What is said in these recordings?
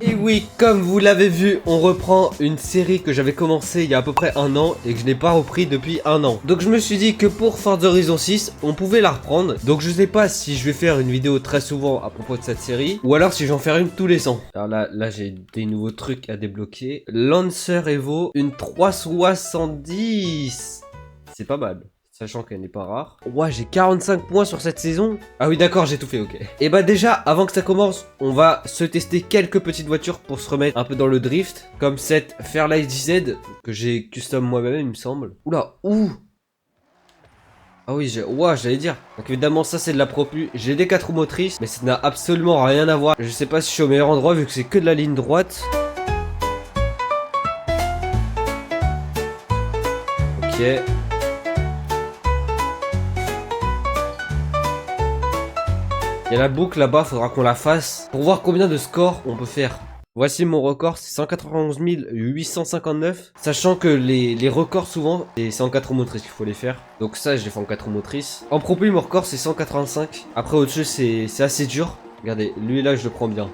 Et oui, comme vous l'avez vu, on reprend une série que j'avais commencé il y a à peu près un an et que je n'ai pas repris depuis un an. Donc je me suis dit que pour Forza Horizon 6, on pouvait la reprendre. Donc je sais pas si je vais faire une vidéo très souvent à propos de cette série ou alors si j'en faire une tous les 100. Alors là j'ai des nouveaux trucs à débloquer. Lancer Evo, une 370. C'est pas mal. Sachant qu'elle n'est pas rare. Ouais, j'ai 45 points sur cette saison. Ah oui, d'accord, j'ai tout fait, ok. Et bah déjà, avant que ça commence, on va se tester quelques petites voitures pour se remettre un peu dans le drift. Comme cette Fairlight JZ, que j'ai custom moi-même, il me semble. Oula, ouh. Ah oui, j'allais dire. Donc évidemment, ça c'est de la propu. J'ai des 4 roues motrices, mais ça n'a absolument rien à voir. Je sais pas si je suis au meilleur endroit, vu que c'est que de la ligne droite. Ok. Il y a la boucle là-bas, faudra qu'on la fasse pour voir combien de scores on peut faire. Voici mon record, c'est 191 859. Sachant que les records souvent, c'est en 4 roues motrices qu'il faut les faire. Donc ça, je les fais en 4 roues motrices. En proprio, mon record, c'est 185. Après, autre chose, c'est assez dur. Regardez, lui là, je le prends bien.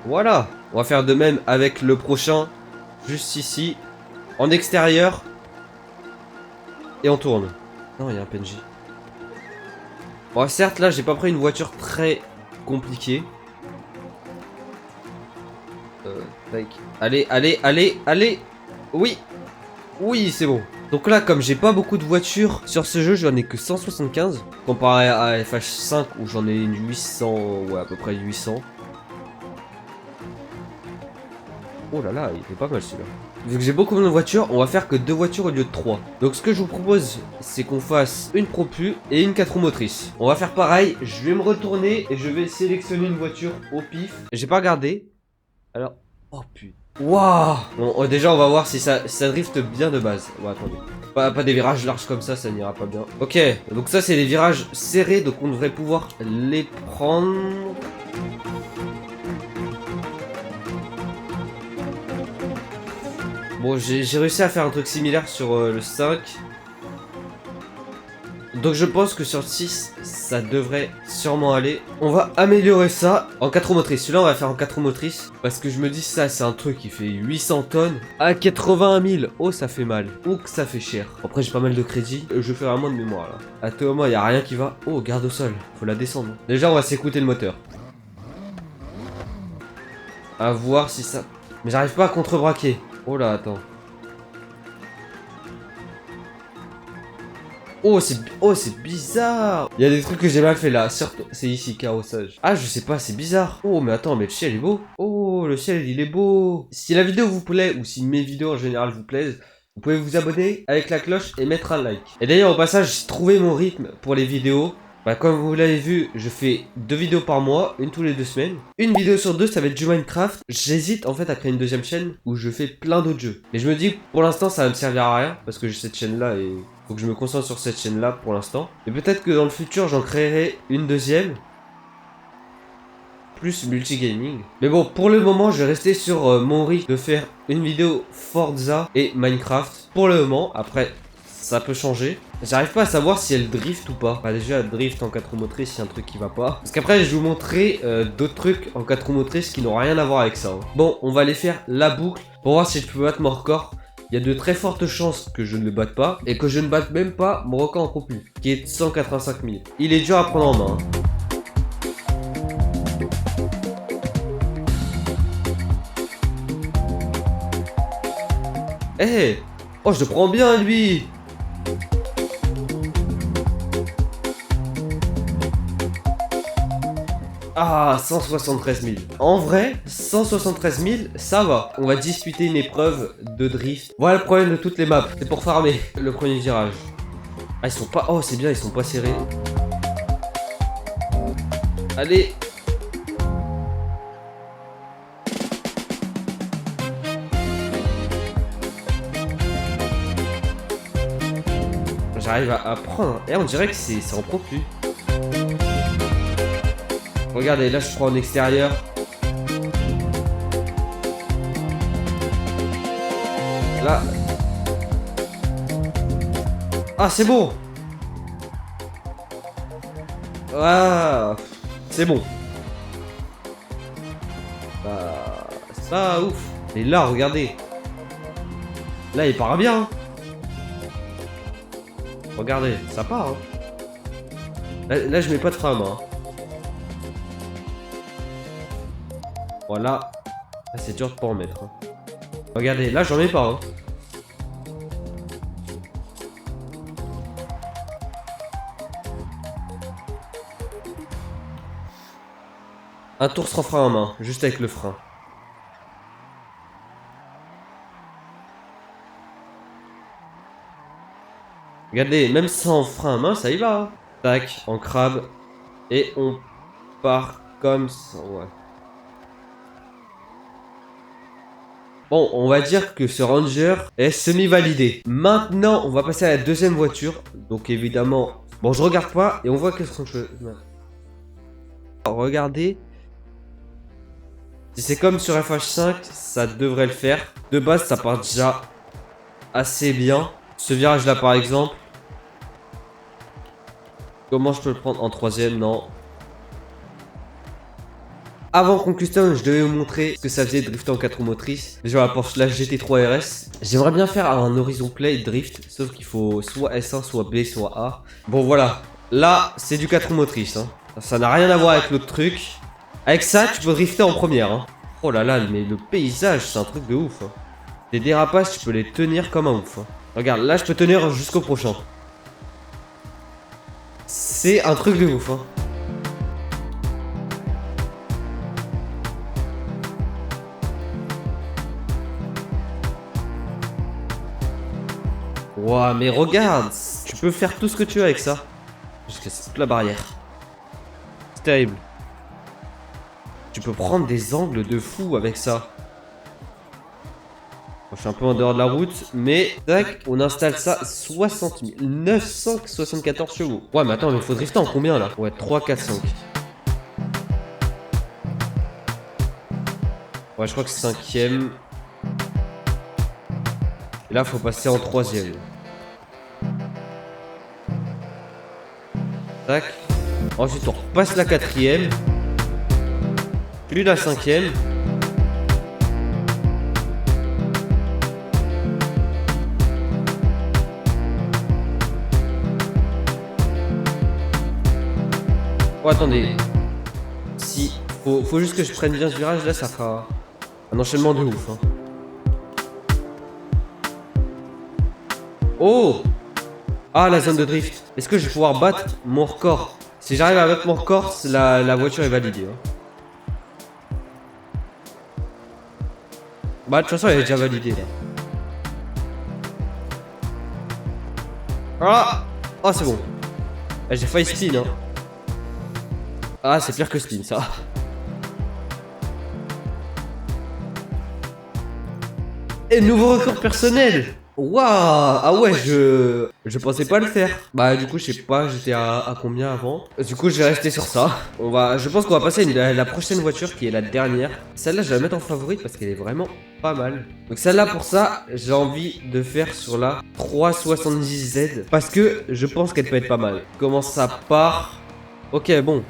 Voilà. On va faire de même avec le prochain. Juste ici. En extérieur. Et on tourne. Non, il y a un PNJ. Bon, certes, là, j'ai pas pris une voiture très compliquée. Allez, allez, allez, allez. Oui. Oui, c'est bon. Donc là, comme j'ai pas beaucoup de voitures sur ce jeu, j'en ai que 175. Comparé à FH5 où j'en ai une 800, ouais, à peu près 800. Oh là là, il est pas mal celui-là. Vu que j'ai beaucoup de voitures, on va faire que 2 voitures au lieu de 3. Donc ce que je vous propose, c'est qu'on fasse une propu et une 4 roues motrices. On va faire pareil, je vais me retourner et je vais sélectionner une voiture au pif. J'ai pas regardé. Alors, oh putain. Waouh. Bon, déjà on va voir si ça drift bien de base. Bon, attendez. Pas des virages larges comme ça n'ira pas bien. Ok, donc ça c'est des virages serrés, donc on devrait pouvoir les prendre. Bon, j'ai réussi à faire un truc similaire sur le 5. Donc je pense que sur le 6, ça devrait sûrement aller. On va améliorer ça en 4 roues motrices. Celui-là, on va faire en 4 roues motrices. Parce que je me dis, ça, c'est un truc qui fait 800 tonnes. À 81 000. Oh, ça fait mal. Oh, que ça fait cher. Après, j'ai pas mal de crédit. Je fais vraiment de mémoire, là. À tout moment, il n'y a rien qui va. Oh, garde au sol. Faut la descendre. Déjà, on va s'écouter le moteur. À voir si ça... Mais j'arrive pas à contrebraquer. Oh là, attends. Oh, c'est bizarre. Il y a des trucs que j'ai mal fait là. C'est ici, carrossage. Ah, je sais pas, c'est bizarre. Oh, mais attends, mais le ciel est beau. Oh, le ciel, il est beau. Si la vidéo vous plaît, ou si mes vidéos en général vous plaisent, vous pouvez vous abonner avec la cloche et mettre un like. Et d'ailleurs, au passage, j'ai trouvé mon rythme pour les vidéos. Bah, comme vous l'avez vu, je fais 2 vidéos par mois, une tous les 2 semaines. Une vidéo sur 2, ça va être du Minecraft. J'hésite en fait à créer une deuxième chaîne où je fais plein d'autres jeux. Mais je me dis, pour l'instant, ça va me servir à rien parce que j'ai cette chaîne-là et faut que je me concentre sur cette chaîne-là pour l'instant. Et peut-être que dans le futur, j'en créerai une deuxième. Plus multigaming. Mais bon, pour le moment, je vais rester sur mon rythme de faire une vidéo Forza et Minecraft. Pour le moment, après... ça peut changer. J'arrive pas à savoir si elle drift ou pas. Bah déjà, elle drift en 4 roues motrices, il y a un truc qui va pas. Parce qu'après, je vais vous montrer d'autres trucs en 4 roues motrices qui n'ont rien à voir avec ça. Hein. Bon, on va aller faire la boucle pour voir si je peux battre mon record. Il y a de très fortes chances que je ne le batte pas et que je ne batte même pas mon record en propu, qui est de 185 000. Il est dur à prendre en main. Hein. Eh hey. Oh, je le prends bien, lui. Ah, 173 000. En vrai, 173 000, ça va. On va disputer une épreuve de drift. Voilà le problème de toutes les maps. C'est pour farmer le premier virage. Ah, ils sont pas... Oh, c'est bien, ils sont pas serrés. Allez. J'arrive à prendre. Et on dirait que c'est en propu. Regardez, là je prends en extérieur. Là. Ah, c'est bon. Ah, c'est bon. C'est pas ouf. Et là, regardez. Là, il part bien. Regardez, ça part. Hein. Là, je mets pas de frein à main. Voilà. Là, c'est dur de pas en mettre. Hein. Regardez, là, j'en mets pas. Hein. Un tour sans frein à main, juste avec le frein. Regardez, même sans frein à main, ça y va. Hein. Tac, en crabe. Et on part comme ça, ouais. Bon, on va dire que ce Ranger est semi-validé. Maintenant, on va passer à la deuxième voiture. Donc évidemment... Bon, je regarde pas et on voit qu'est-ce qu'on peut... Regardez. Si c'est comme sur FH5, ça devrait le faire. De base, ça part déjà assez bien. Ce virage-là, par exemple. Comment je peux le prendre en troisième? Non. Avant qu'on custom, je devais vous montrer ce que ça faisait de drifter en 4 roues motrices. Déjà la Porsche la GT3 RS. J'aimerais bien faire un Horizon Play drift, sauf qu'il faut soit S1, soit B, soit A. Bon voilà, là c'est du 4 roues motrices. Hein. Ça n'a rien à voir avec l'autre truc. Avec ça, tu peux drifter en première. Hein. Oh là là, mais le paysage, c'est un truc de ouf. Hein. Les dérapages, tu peux les tenir comme un ouf. Hein. Regarde, là je peux tenir jusqu'au prochain. C'est un truc de ouf. Hein. Ouah, mais regarde, tu peux faire tout ce que tu veux avec ça. Jusqu'à toute la barrière. C'est terrible. Tu peux prendre des angles de fou avec ça. Je suis un peu en dehors de la route, mais tac, on installe ça 60 000, 974 chevaux. Ouais, mais attends, mais faut drifter en combien là? Ouais, 3, 4, 5. Ouais, je crois que c'est 5ème. Et là, faut passer en 3ème. Tac. Ensuite, on repasse la 4ème. Puis la 5ème. Oh, attendez. Si. Faut juste que je prenne bien ce virage. Là, ça fera un enchaînement de ouf. Hein. Oh! Ah, la zone de drift. Est-ce que je vais pouvoir battre mon record? Si j'arrive à battre mon record, la voiture est validée. Hein. Bah, de toute façon, elle est déjà validée là. Ah! Oh, c'est bon. J'ai failli spin. Hein. Ah, c'est pire que spin, ça. Et nouveau record personnel! Waouh! Ah ouais, je pensais pas le faire. Bah du coup, je sais pas, j'étais à combien avant? Du coup, je vais rester sur ça. Je pense qu'on va passer à la prochaine voiture qui est la dernière. Celle-là, je vais la mettre en favorite parce qu'elle est vraiment pas mal. Donc celle-là, pour ça, j'ai envie de faire sur la 370Z parce que je pense qu'elle peut être pas mal. Comment ça part? Ok, bon.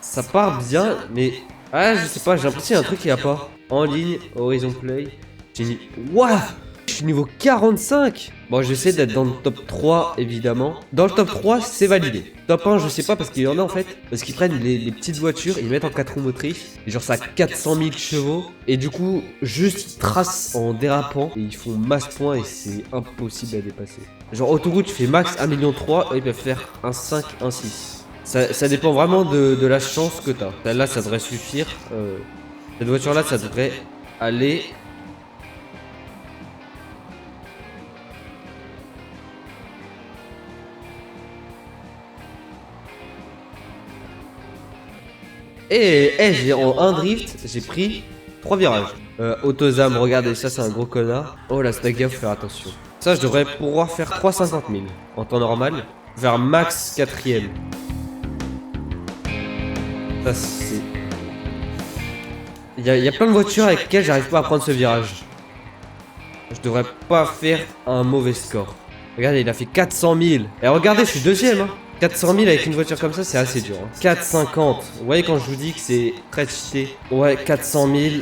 Ça part bien, mais... Ah, je sais pas, j'ai l'impression qu'il y a un truc qui a pas. En ligne, Horizon Play. Waouh! Je suis niveau 45. Bon, j'essaie d'être dans le top 3, évidemment. Dans le top 3, c'est validé. Top 1, je sais pas, parce qu'il y en a, en fait. Parce qu'ils prennent les petites voitures, ils mettent en 4 roues motrices. Et genre, ça a 400 000 chevaux. Et du coup, juste ils tracent en dérapant. Et ils font masse points et c'est impossible à dépasser. Genre, autoroute, tu fais max 1,3 million. Et ils peuvent faire 1,5, 1,6. Ça dépend vraiment de la chance que t'as. Celle-là, ça devrait suffire. Cette voiture-là, ça devrait aller... Et en un drift, j'ai pris 3 virages. Autosam, regardez, ça c'est un gros connard. Oh la Stagia, faut faire attention. Ça, je devrais pouvoir faire 3,50 000 en temps normal. Vers max 4ème. Ça c'est... Il y a plein de voitures avec lesquelles j'arrive pas à prendre ce virage. Je devrais pas faire un mauvais score. Regardez, il a fait 400 000. Et regardez, je suis deuxième. Hein. 400 000 avec une voiture comme ça, c'est assez dur. Hein. 450. Vous voyez quand je vous dis que c'est très cheaté. Ouais, 400 000.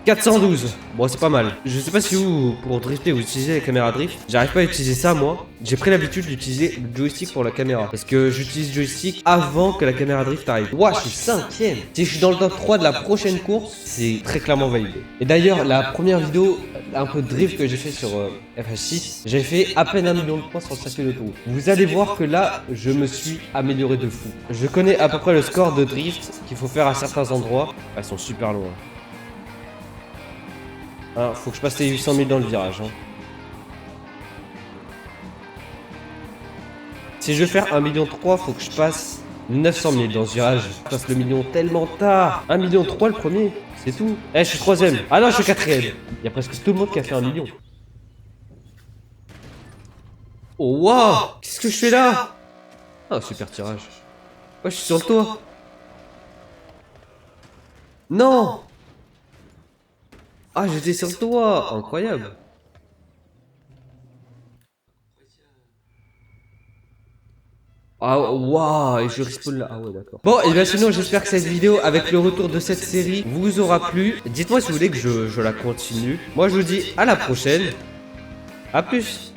412. Bon, c'est pas mal. Je sais pas si vous, pour drifter, vous utilisez la caméra drift. J'arrive pas à utiliser ça, moi. J'ai pris l'habitude d'utiliser le joystick pour la caméra. Parce que j'utilise joystick avant que la caméra drift arrive. Ouah, je suis 5ème. Si je suis dans le top 3 de la prochaine course, c'est très clairement validé. Et d'ailleurs, la première vidéo un peu de drift que j'ai fait sur FH6, j'ai fait à peine 1 million de points sur le circuit d'autoroute. Vous allez voir que là, je me suis amélioré de fou. Je connais à peu près le score de drift qu'il faut faire à certains endroits. Elles sont super loin. Ah, faut que je passe les 800 000 dans le virage. Hein. Si je veux faire 1,3 million, faut que je passe 900 000 dans ce virage. Je passe le million tellement tard. 1,3 million le premier, c'est tout. Eh, je suis 3ème. Ah non, je suis 4ème. Il y a presque tout le monde qui a fait 1 million. Oh waouh, qu'est-ce que je fais là? Ah, super tirage. Ouais, je suis sur le toit. Non. Ah, j'étais sur le toit. Incroyable. Ah waouh, et je respawn là. Ah ouais, d'accord. Bon, et bien sinon, j'espère que cette vidéo, avec le retour de cette série, vous aura plu. Dites-moi si vous voulez que je la continue. Moi, je vous dis à la prochaine. A plus.